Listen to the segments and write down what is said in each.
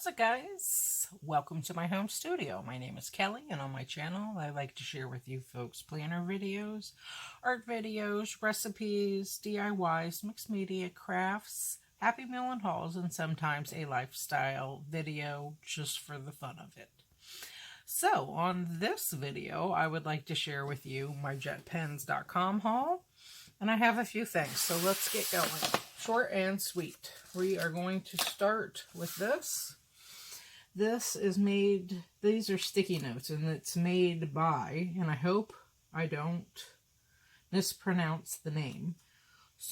How's it, guys? Welcome to my home studio. My name is Kelly, and on my channel I like to share with you folks planner videos, art videos, recipes, DIYs, mixed media, crafts, happy meal and hauls, and sometimes a lifestyle video just for the fun of it. So on this video I would like to share with you my jetpens.com haul, and I have a few things, so let's get going. Short and sweet. We are going to start with this. This is made, these are sticky notes, and it's made by, and I hope I don't mispronounce the name,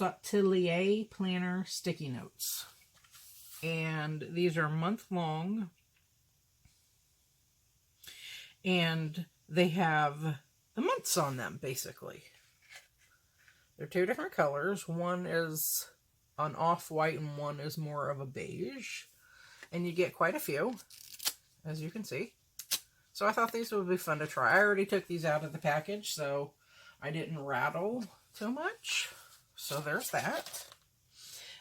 Austrailian Planner Sticky Notes. And these are month-long, and they have the months on them, basically. They're two different colors. One is an off-white and one is more of a beige. And you get quite a few, as you can see. So I thought these would be fun to try. I already took these out of the package, so I didn't rattle too much. So there's that.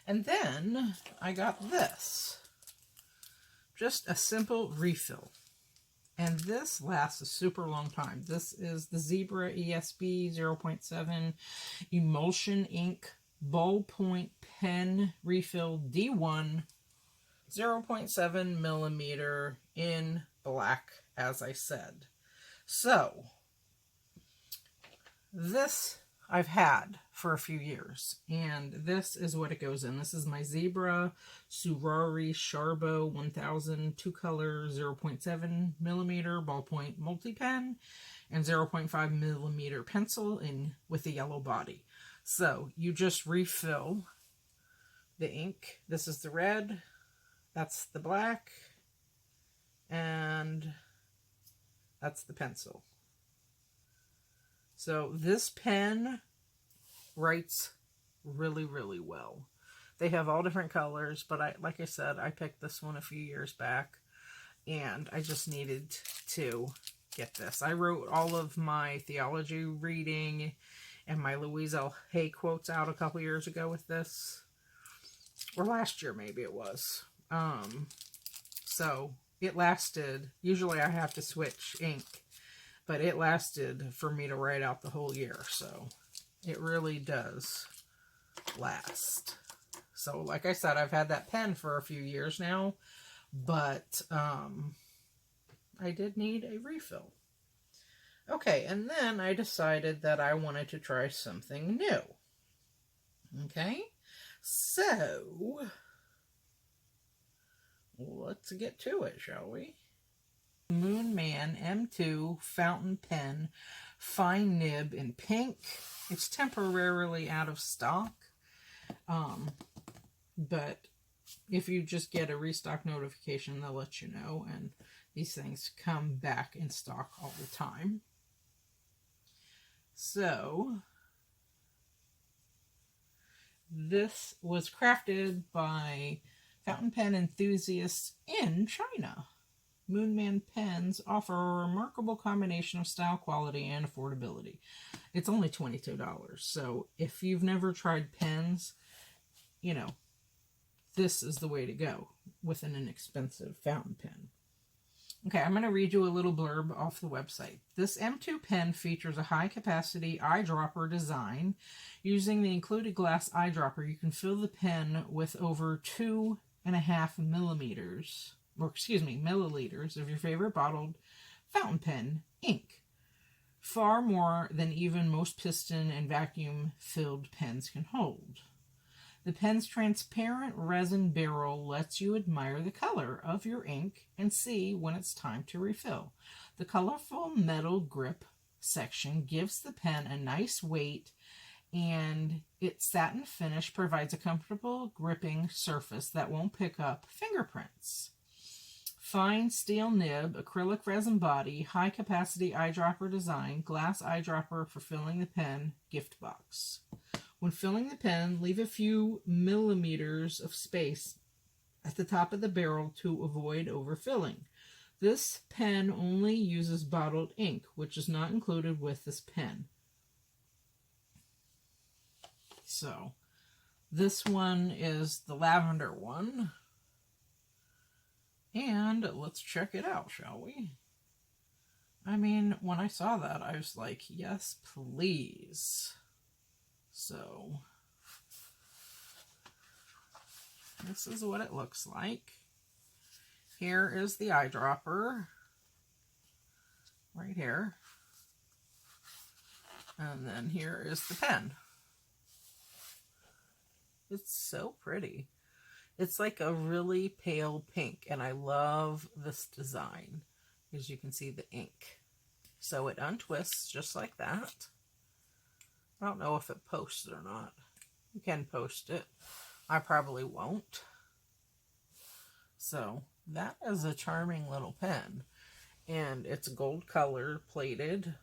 And then I got this. Just a simple refill. And this lasts a super long time. This is the Zebra ESB 0.7 Emulsion Ink Ballpoint Pen Refill D1 0.7 millimeter in black, as I said. So, this I've had for a few years, and this is what it goes in. This is my Zebra Surari Sharbo 1000 2-color 0.7 millimeter ballpoint multi-pen and 0.5 millimeter pencil in with a yellow body. So you just refill the ink. This is the red, that's the black, and that's the pencil. So this pen writes really, really well. They have all different colors, but like I said, I picked this one a few years back, and I just needed to get this. I wrote all of my theology reading and my Louise L. Hay quotes out a couple years ago with this. Or last year, maybe it was. So it lasted. Usually I have to switch ink, but it lasted for me to write out the whole year. So it really does last. So like I said, I've had that pen for a few years now, but I did need a refill. Okay, and then I decided that I wanted to try something new. Okay, so let's get to it, shall we? Moonman M2 fountain pen, fine nib in pink. It's temporarily out of stock, but if you just get a restock notification, they'll let you know, and these things come back in stock all the time. So this was crafted by fountain pen enthusiasts in China. Moonman pens offer a remarkable combination of style, quality, and affordability. It's only $22, so if you've never tried pens, you know, this is the way to go with an inexpensive fountain pen. Okay, I'm going to read you a little blurb off the website. This M2 pen features a high-capacity eyedropper design. Using the included glass eyedropper, you can fill the pen with over 2.5 millimeters, or excuse me, milliliters of your favorite bottled fountain pen ink. Far more than even most piston and vacuum-filled pens can hold. The pen's transparent resin barrel lets you admire the color of your ink and see when it's time to refill. The colorful metal grip section gives the pen a nice weight, and its satin finish provides a comfortable gripping surface that won't pick up fingerprints. Fine steel nib, acrylic resin body, high-capacity eyedropper design, glass eyedropper for filling the pen, gift box. When filling the pen, leave a few millimeters of space at the top of the barrel to avoid overfilling. This pen only uses bottled ink, which is not included with this pen. So, this one is the lavender one. And let's check it out, shall we? I mean, when I saw that, I was like, yes, please. So, this is what it looks like. Here is the eyedropper. Right here. And then here is the pen. It's so pretty. It's like a really pale pink, and I love this design. As you can see the ink. So it untwists just like that. I don't know if it posts or not. You can post it. I probably won't. So that is a charming little pen. And it's gold color plated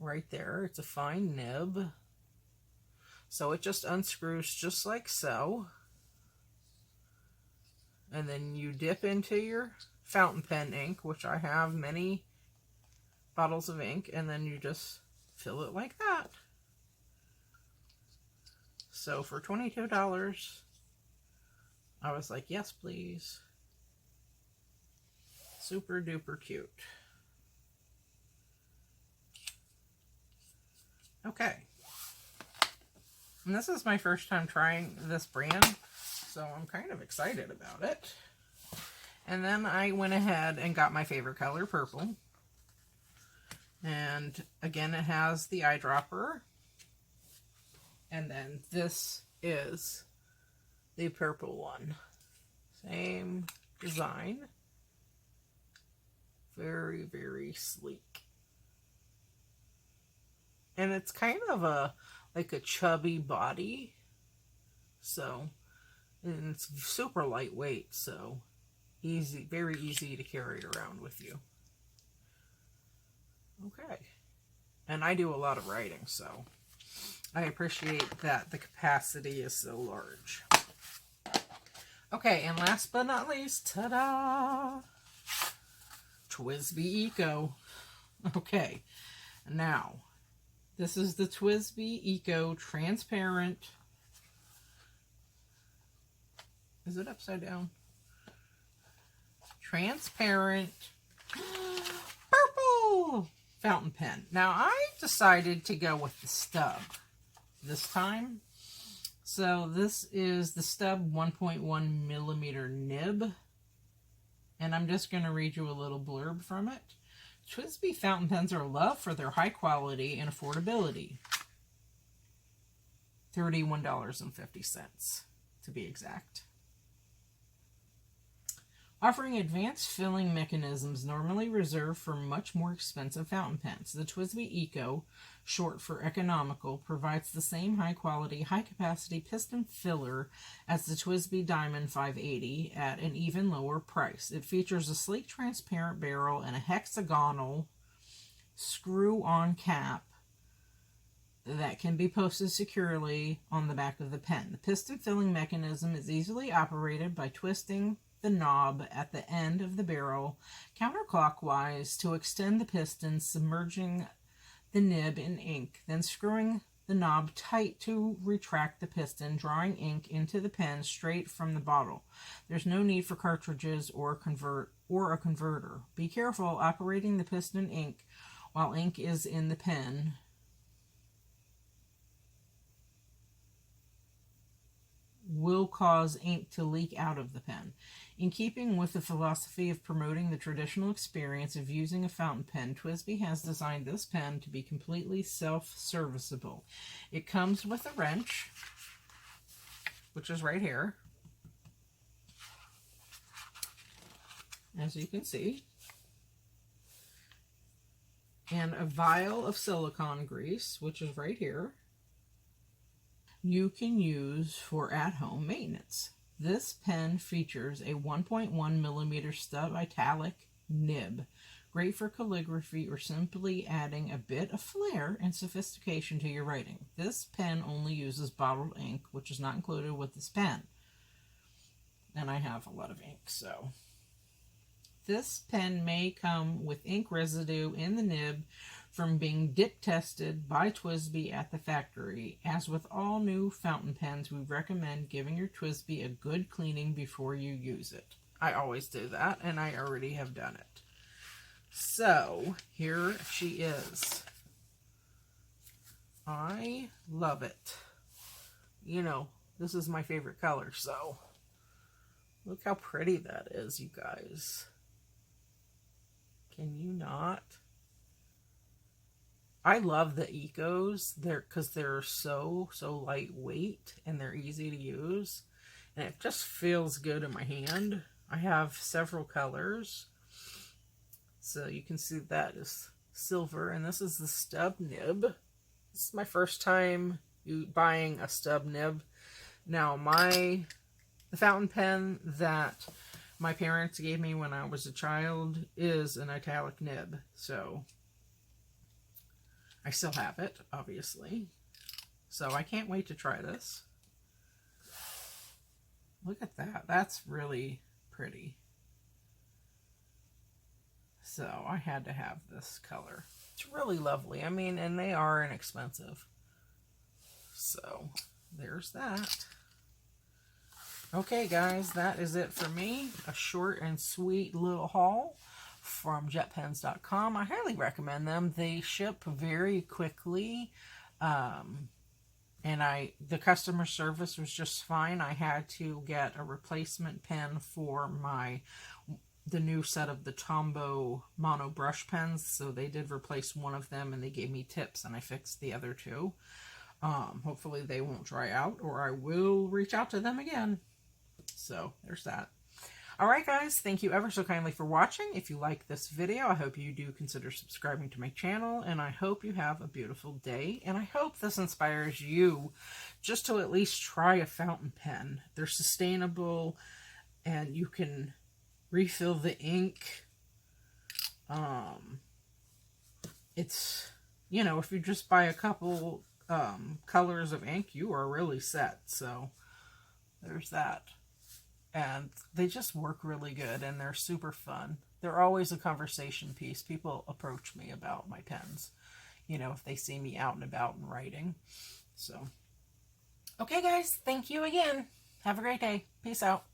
right there. It's a fine nib. So it just unscrews just like so. And then you dip into your fountain pen ink, which I have many bottles of ink, and then you just fill it like that. So for $22, I was like, yes, please. Super duper cute. Okay. And this is my first time trying this brand, so I'm kind of excited about it. And then I went ahead and got my favorite color, purple. And again, it has the eyedropper. And then this is the purple one. Same design. Very, very sleek. And it's kind of like a chubby body. So, and it's super lightweight, so easy, very easy to carry around with you. Okay. And I do a lot of writing, so I appreciate that the capacity is so large. Okay, and last but not least, ta-da! Twisty Eco. Okay, now, this is the Twisty Eco transparent. Is it upside down? Transparent purple fountain pen. Now, I decided to go with the stub this time. So, this is the stub 1.1 millimeter nib. And I'm just going to read you a little blurb from it. Twisby fountain pens are loved for their high quality and affordability. $31.50 to be exact. Offering advanced filling mechanisms normally reserved for much more expensive fountain pens, the Twisby Eco, short for economical, provides the same high-quality, high-capacity piston filler as the Twisby Diamond 580 at an even lower price. It features a sleek, transparent barrel and a hexagonal screw-on cap that can be posted securely on the back of the pen. The piston filling mechanism is easily operated by twisting the knob at the end of the barrel counterclockwise to extend the piston, submerging the nib in ink, then screwing the knob tight to retract the piston, drawing ink into the pen straight from the bottle. There's no need for cartridges or a converter. Be careful operating the piston ink while ink is in the pen. Will cause ink to leak out of the pen. In keeping with the philosophy of promoting the traditional experience of using a fountain pen, Twisby has designed this pen to be completely self-serviceable. It comes with a wrench, which is right here, as you can see, and a vial of silicone grease, which is right here. You can use for at-home maintenance. This pen features a 1.1 millimeter stub italic nib, great for calligraphy or simply adding a bit of flair and sophistication to your writing. This pen only uses bottled ink, which is not included with this pen. And I have a lot of ink, so. This pen may come with ink residue in the nib from being dip tested by Twisby at the factory. As with all new fountain pens, we recommend giving your Twisby a good cleaning before you use it. I always do that, and I already have done it. So, here she is. I love it. You know, this is my favorite color, so look how pretty that is, you guys. Can you not? I love the Ecos because they're so lightweight and they're easy to use, and it just feels good in my hand. I have several colors, so you can see that is silver, and this is the stub nib. This is my first time buying a stub nib. Now the fountain pen that my parents gave me when I was a child is an italic nib, so I still have it, obviously. So I can't wait to try this. Look at that. That's really pretty. So I had to have this color. It's really lovely. I mean, and they are inexpensive. So there's that. Okay, guys, that is it for me. A short and sweet little haul from jetpens.com. I highly recommend them. They ship very quickly, and the customer service was just fine. I had to get a replacement pen for the new set of the Tombow mono brush pens, so they did replace one of them, and they gave me tips, and I fixed the other two. Hopefully they won't dry out, or I will reach out to them again. So there's that. Alright guys, thank you ever so kindly for watching. If you like this video, I hope you do consider subscribing to my channel, and I hope you have a beautiful day, and I hope this inspires you just to at least try a fountain pen. They're sustainable, and you can refill the ink. It's, you know, if you just buy a couple colors of ink, you are really set. So there's that. And they just work really good, and they're super fun. They're always a conversation piece. People approach me about my pens, you know, if they see me out and about and writing. So, okay guys, thank you again. Have a great day. Peace out.